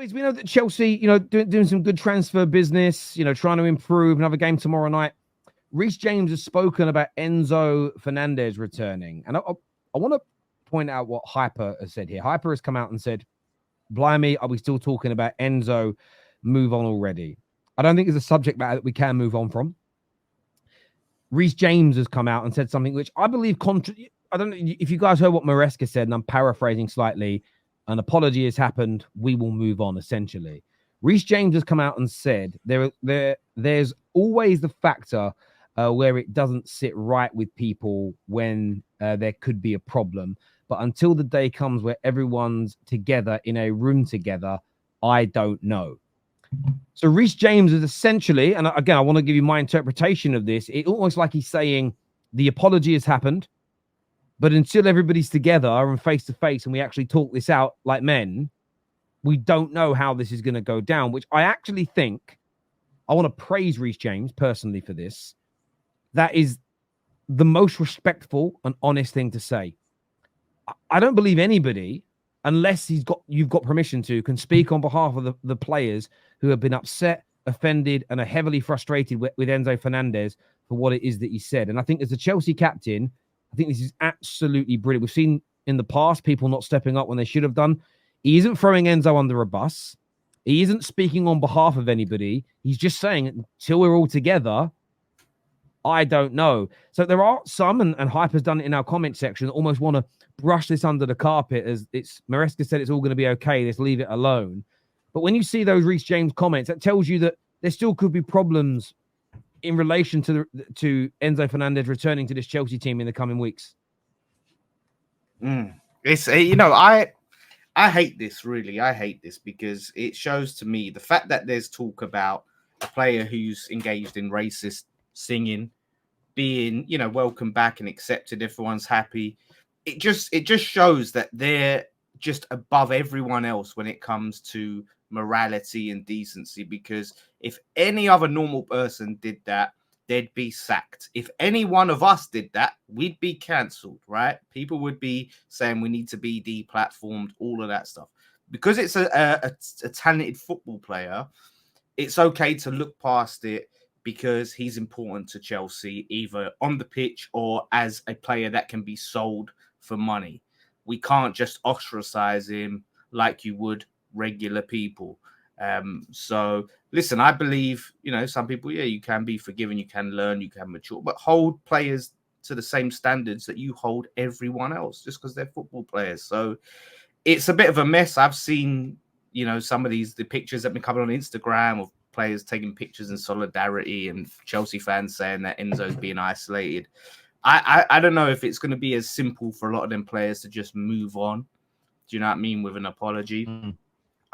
boys, we know that Chelsea, doing some good transfer business, trying to improve. Another game tomorrow night. Reece James has spoken about Enzo Fernandez returning. And I want to point out what Hyper has said here. Hyper has come out and said, blimey, are we still talking about Enzo? Move on already. I don't think it's a subject matter that we can move on from. Reece James has come out and said something which I believe I don't know if you guys heard what Maresca said, and I'm paraphrasing slightly. An apology has happened. We will move on, essentially. Reece James has come out and said there's always the factor where it doesn't sit right with people when there could be a problem. But until the day comes where everyone's together in a room together, I don't know. So Reece James is essentially, and again, I want to give you my interpretation of this. It's almost like he's saying the apology has happened, but until everybody's together and face to face and we actually talk this out like men, we don't know how this is going to go down, which I actually think I want to praise Reece James personally for this. That is the most respectful and honest thing to say. I don't believe anybody, unless you've got permission to, can speak on behalf of the players who have been upset, offended, and are heavily frustrated with Enzo Fernandez for what it is that he said. And I think as a Chelsea captain, I think this is absolutely brilliant. We've seen in the past people not stepping up when they should have done. He isn't throwing Enzo under a bus. He isn't speaking on behalf of anybody. He's just saying, until we're all together, I don't know. So there are some, and Hyper's done it in our comment section, that almost want to brush this under the carpet as Maresca said it's all going to be okay. Let's leave it alone. But when you see those Reece James comments, that tells you that there still could be problems in relation to Enzo Fernandez returning to this Chelsea team in the coming weeks. It's I hate this, really. I hate this because it shows to me the fact that there's talk about a player who's engaged in racist singing being, welcome back and accepted. Everyone's happy. It just shows that they're just above everyone else when it comes to morality and decency, because if any other normal person did that, they'd be sacked. If any one of us did that, we'd be cancelled, right? People would be saying we need to be deplatformed, all of that stuff. Because it's a talented football player, it's okay to look past it because he's important to Chelsea, either on the pitch or as a player that can be sold for money. We can't just ostracize him like you would regular people. So listen, I believe, some people, you can be forgiven, you can learn, you can mature, but hold players to the same standards that you hold everyone else just because they're football players. So it's a bit of a mess. I've seen, some of the pictures that have been coming on Instagram of players taking pictures in solidarity and Chelsea fans saying that Enzo's being isolated. I don't know if it's going to be as simple for a lot of them players to just move on. Do you know what I mean? With an apology.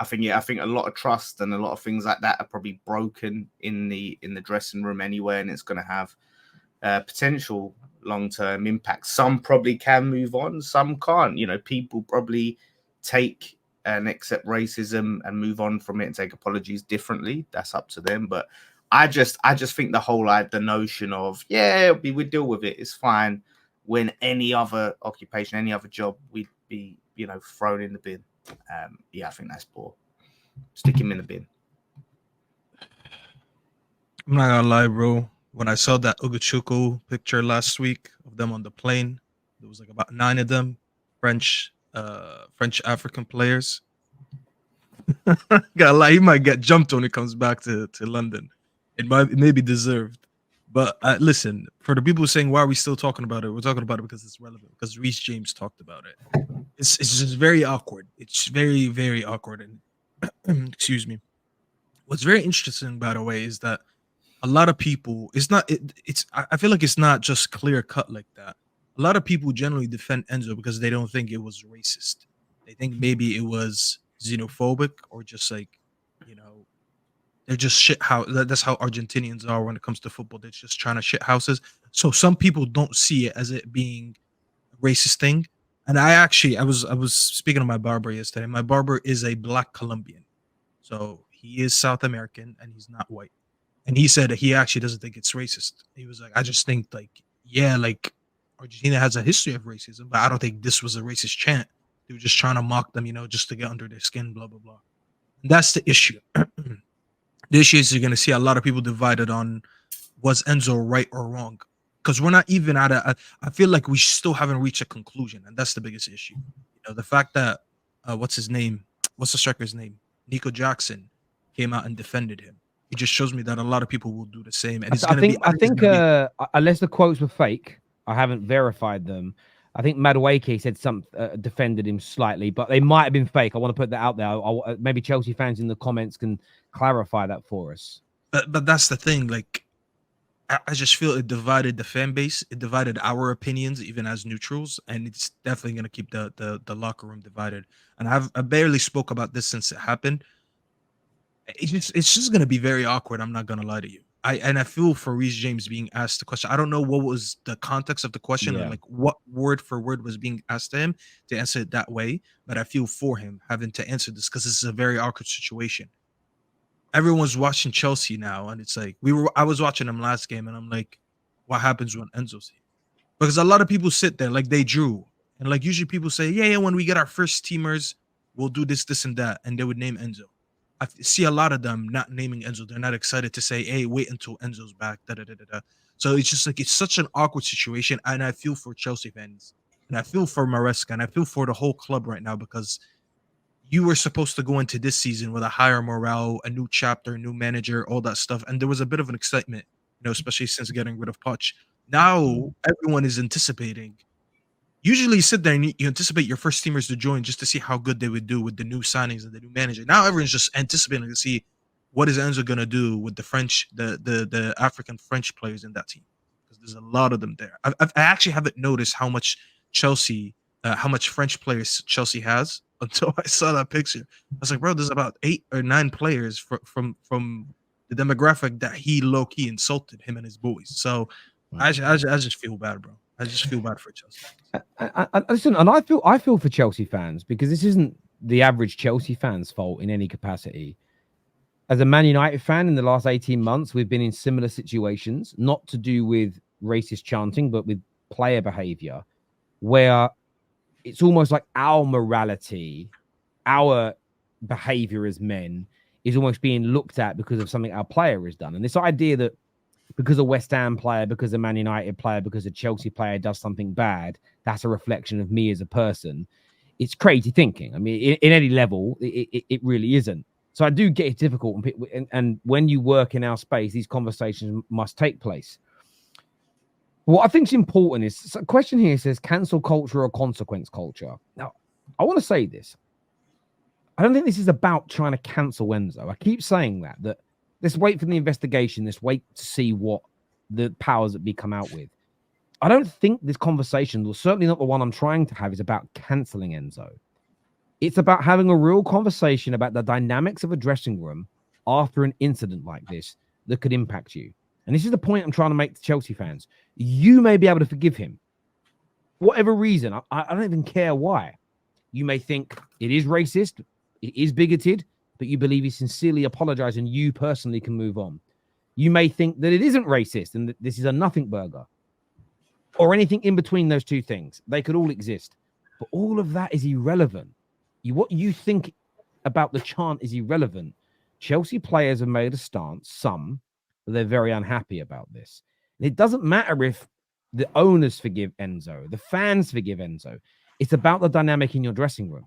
I think a lot of trust and a lot of things like that are probably broken in the dressing room anyway, and it's going to have potential long-term impact. Some probably can move on, some can't. People probably take and accept racism and move on from it and take apologies differently. That's up to them. But I just think the notion of, we deal with it, it's fine, when any other occupation, any other job, we'd be, thrown in the bin. I think that's poor. Stick him in the bin. I'm not gonna lie, bro. When I saw that Ugochukwu picture last week of them on the plane, there was like about 9 of them, French African players. Gotta lie, he might get jumped when he comes back to London. It may be deserved. But listen, for the people saying why are we still talking about it, we're talking about it because it's relevant. Because Reece James talked about it. It's just very awkward. It's very, very awkward. And excuse me. What's very interesting, by the way, is that a lot of people, I feel like it's not just clear cut like that. A lot of people generally defend Enzo because they don't think it was racist. They think maybe it was xenophobic or just like, they're just shit house. That's how Argentinians are when it comes to football. They're just trying to shit houses. So some people don't see it as it being a racist thing. And I was speaking to my barber yesterday. My barber is a black Colombian. So he is South American and he's not white. And he said he actually doesn't think it's racist. He was like, I just think Argentina has a history of racism, but I don't think this was a racist chant. They were just trying to mock them, just to get under their skin, blah, blah, blah. That's the issue. The issue is you're going to see a lot of people divided on was Enzo right or wrong, because we're not even at I feel like we still haven't reached a conclusion, and that's the biggest issue. The fact that what's his name? What's the striker's name? Nico Jackson came out and defended him. It just shows me that a lot of people will do the same, and it's going to be. I think unless the quotes were fake, I haven't verified them. I think Madueke said defended him slightly, but they might have been fake. I want to put that out there. Maybe Chelsea fans in the comments can clarify that for us. But that's the thing. Like, I just feel it divided the fan base. It divided our opinions, even as neutrals, and it's definitely going to keep the locker room divided. And I barely spoke about this since it happened. It's just going to be very awkward. I'm not going to lie to you. I feel for Reece James being asked the question. I don't know what was the context of the question, or like what word for word was being asked to him to answer it that way. But I feel for him having to answer this because this is a very awkward situation. Everyone's watching Chelsea now, and it's like I was watching them last game, and I'm like, what happens when Enzo's here? Because a lot of people sit there like they drew, and like usually people say, yeah, when we get our first teamers, we'll do this, and that, and they would name Enzo. I see a lot of them not naming Enzo. They're not excited to say, hey, wait until Enzo's back. So it's just like it's such an awkward situation, and I feel for Chelsea fans, and I feel for Maresca, and I feel for the whole club right now because you were supposed to go into this season with a higher morale, a new chapter, a new manager, all that stuff. And there was a bit of an excitement, especially since getting rid of Poch. Now everyone is anticipating. Usually you sit there and you anticipate your first teamers to join just to see how good they would do with the new signings and the new manager. Now everyone's just anticipating to see what is Enzo going to do with the French, the African French players in that team. Because there's a lot of them there. I actually haven't noticed how much French players Chelsea has until I saw that picture. I was like, bro, there's about 8 or 9 players from the demographic that he low-key insulted him and his boys. So I just feel bad, bro. I just feel bad for Chelsea. Listen, and I feel for Chelsea fans because this isn't the average Chelsea fan's fault in any capacity. As a Man United fan in the last 18 months, we've been in similar situations, not to do with racist chanting, but with player behavior, where it's almost like our morality, our behavior as men is almost being looked at because of something our player has done. And this idea that because a West Ham player, because a Man United player, because a Chelsea player does something bad, that's a reflection of me as a person. It's crazy thinking. I mean, in any level, it really isn't. So I do get it difficult. And when you work in our space, these conversations must take place. What I think is important is a question here says cancel culture or consequence culture. Now, I want to say this. I don't think this is about trying to cancel Enzo. I keep saying that let's wait for the investigation. Let's wait to see what the powers that be come out with. I don't think this conversation, or certainly not the one I'm trying to have, is about canceling Enzo. It's about having a real conversation about the dynamics of a dressing room after an incident like this that could impact you. And this is the point I'm trying to make to Chelsea fans. You may be able to forgive him. Whatever reason, I don't even care why. You may think it is racist, it is bigoted, but you believe he sincerely apologized and you personally can move on. You may think that it isn't racist and that this is a nothing burger or anything in between those two things. They could all exist, but all of that is irrelevant. What you think about the chant is irrelevant. Chelsea players have made a stance, some, that they're very unhappy about this. And it doesn't matter if the owners forgive Enzo, the fans forgive Enzo. It's about the dynamic in your dressing room.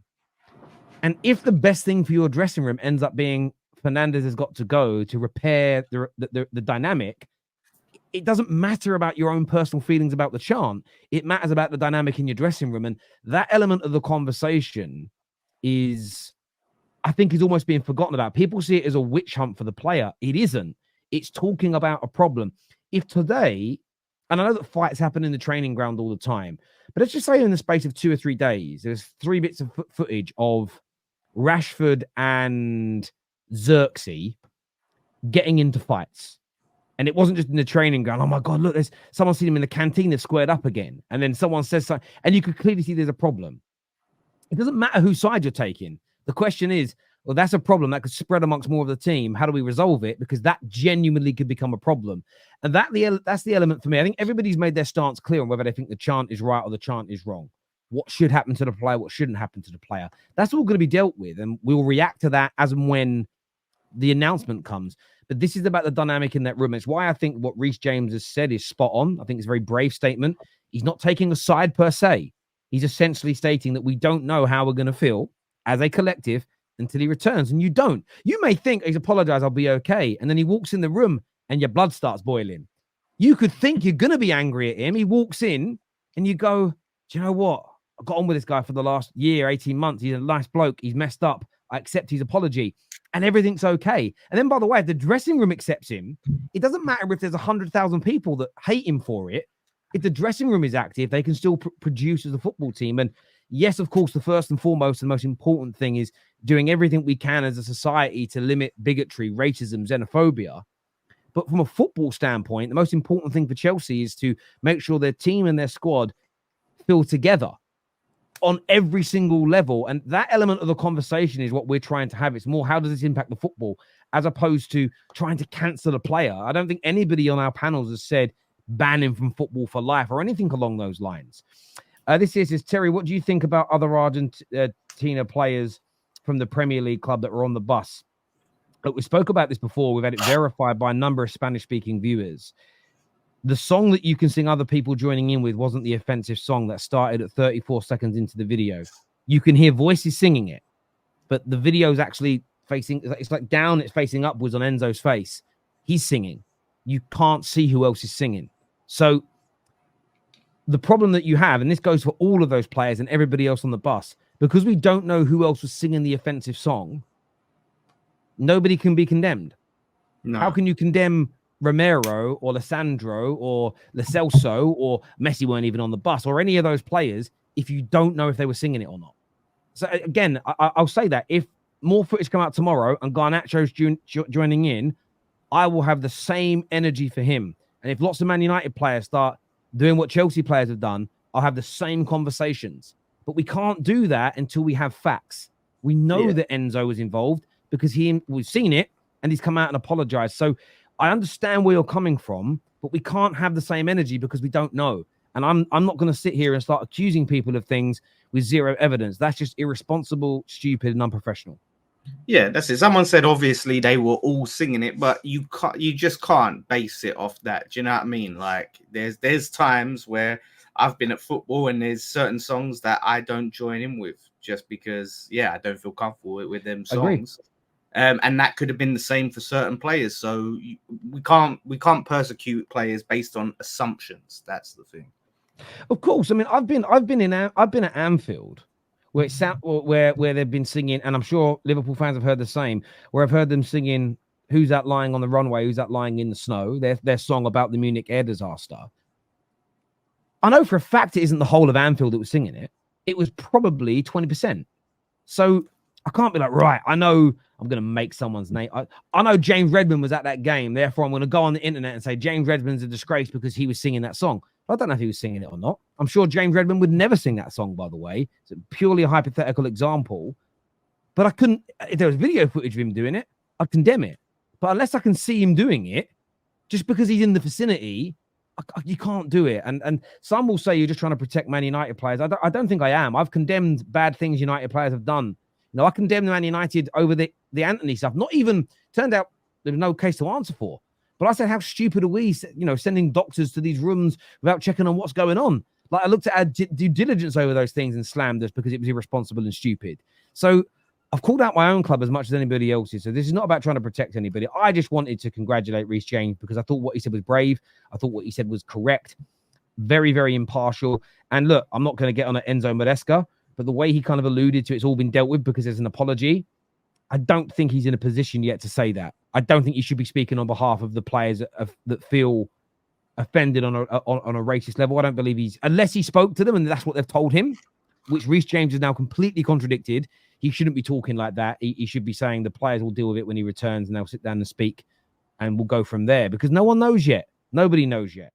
And if the best thing for your dressing room ends up being Fernandez has got to go to repair the dynamic, it doesn't matter about your own personal feelings about the chant. It matters about the dynamic in your dressing room. And that element of the conversation I think is almost being forgotten about. People see it as a witch hunt for the player. It isn't. It's talking about a problem. If today, and I know that fights happen in the training ground all the time, but let's just say in the space of 2 or 3 days, there's 3 bits of footage of Rashford and Xerxes getting into fights. And it wasn't just in the training ground. Oh my God, look, there's someone seen him in the canteen, they've squared up again. And then someone says something, and you could clearly see there's a problem. It doesn't matter whose side you're taking. The question is, well, that's a problem that could spread amongst more of the team. How do we resolve it? Because that genuinely could become a problem. And that's the element for me. I think everybody's made their stance clear on whether they think the chant is right or the chant is wrong. what should happen to the player, what shouldn't happen to the player. That's all going to be dealt with, and we'll react to that as and when the announcement comes. But this is about the dynamic in that room. It's why I think what Reece James has said is spot on. I think it's a very brave statement. He's not taking a side per se. He's essentially stating that we don't know how we're going to feel as a collective until he returns. And you don't. You may think he's apologized, I'll be okay. And then he walks in the room and your blood starts boiling. You could think you're going to be angry at him. He walks in and you go, do you know what? I got on with this guy for the last year, 18 months. He's a nice bloke. He's messed up. I accept his apology and everything's okay. And then, by the way, if the dressing room accepts him, it doesn't matter if there's 100,000 people that hate him for it. If the dressing room is active, they can still produce as a football team. And yes, of course, the first and foremost and most important thing is doing everything we can as a society to limit bigotry, racism, xenophobia. But from a football standpoint, the most important thing for Chelsea is to make sure their team and their squad feel together on every single level. And that element of the conversation is what we're trying to have. It's more, how does this impact the football, as opposed to trying to cancel a player. I don't think anybody on our panels has said ban him from football for life or anything along those lines. This is Terry, what do you think about other Argentina players from the Premier League club that were on the bus? Look, we spoke about this before. We've had it verified by a number of Spanish-speaking viewers. The song that you can sing other people joining in with wasn't the offensive song that started at 34 seconds into the video. You can hear voices singing it, but the video's actually facing, it's like down, it's facing upwards on Enzo's face. He's singing. You can't see who else is singing. So the problem that you have, and this goes for all of those players and everybody else on the bus, because we don't know who else was singing the offensive song, nobody can be condemned. No. How can you condemn Romero or Lissandro or Lo Celso or Messi weren't even on the bus or any of those players if you don't know if they were singing it or not? So again, I'll say that if more footage come out tomorrow and Garnacho's joining in, I will have the same energy for him. And if lots of Man United players start doing what Chelsea players have done, I'll have the same conversations. But we can't do that until we have facts. We know that Enzo was involved because we've seen it and he's come out and apologized. So I understand where you're coming from, but we can't have the same energy because we don't know. And I'm not going to sit here and start accusing people of things with zero evidence. That's just irresponsible, stupid, and unprofessional. Yeah, that's it. Someone said obviously they were all singing it, but you just can't base it off that. Do you know what I mean? Like there's times where I've been at football and there's certain songs that I don't join in with just because I don't feel comfortable with them songs. And that could have been the same for certain players. So we can't persecute players based on assumptions. That's the thing. Of course, I mean I've been at Anfield where it's where they've been singing, and I'm sure Liverpool fans have heard the same. Where I've heard them singing "Who's That Lying on the Runway? Who's That Lying in the Snow?" Their song about the Munich air disaster. I know for a fact it isn't the whole of Anfield that was singing it. It was probably 20%. So I can't be like, right, I know I'm going to make someone's name. I know James Redmond was at that game. Therefore, I'm going to go on the internet and say James Redmond's a disgrace because he was singing that song. I don't know if he was singing it or not. I'm sure James Redmond would never sing that song, by the way. It's purely a hypothetical example. But I couldn't, if there was video footage of him doing it, I'd condemn it. But unless I can see him doing it, just because he's in the vicinity, you can't do it. And some will say you're just trying to protect Man United players. I don't think I am. I've condemned bad things United players have done. You know, I condemned Man United over the Anthony stuff. Not even, turned out there was no case to answer for. But I said, how stupid are we, sending doctors to these rooms without checking on what's going on? Like, I looked at our due diligence over those things and slammed us because it was irresponsible and stupid. So I've called out my own club as much as anybody else's. So this is not about trying to protect anybody. I just wanted to congratulate Reece James because I thought what he said was brave. I thought what he said was correct. Very, very impartial. And look, I'm not going to get on an Enzo Maresca, but the way he kind of alluded to it's all been dealt with because there's an apology. I don't think he's in a position yet to say that. I don't think he should be speaking on behalf of the players that feel offended on a racist level. I don't believe unless he spoke to them and that's what they've told him, which Reece James has now completely contradicted. He shouldn't be talking like that. He should be saying the players will deal with it when he returns and they'll sit down and speak and we'll go from there because no one knows yet. Nobody knows yet.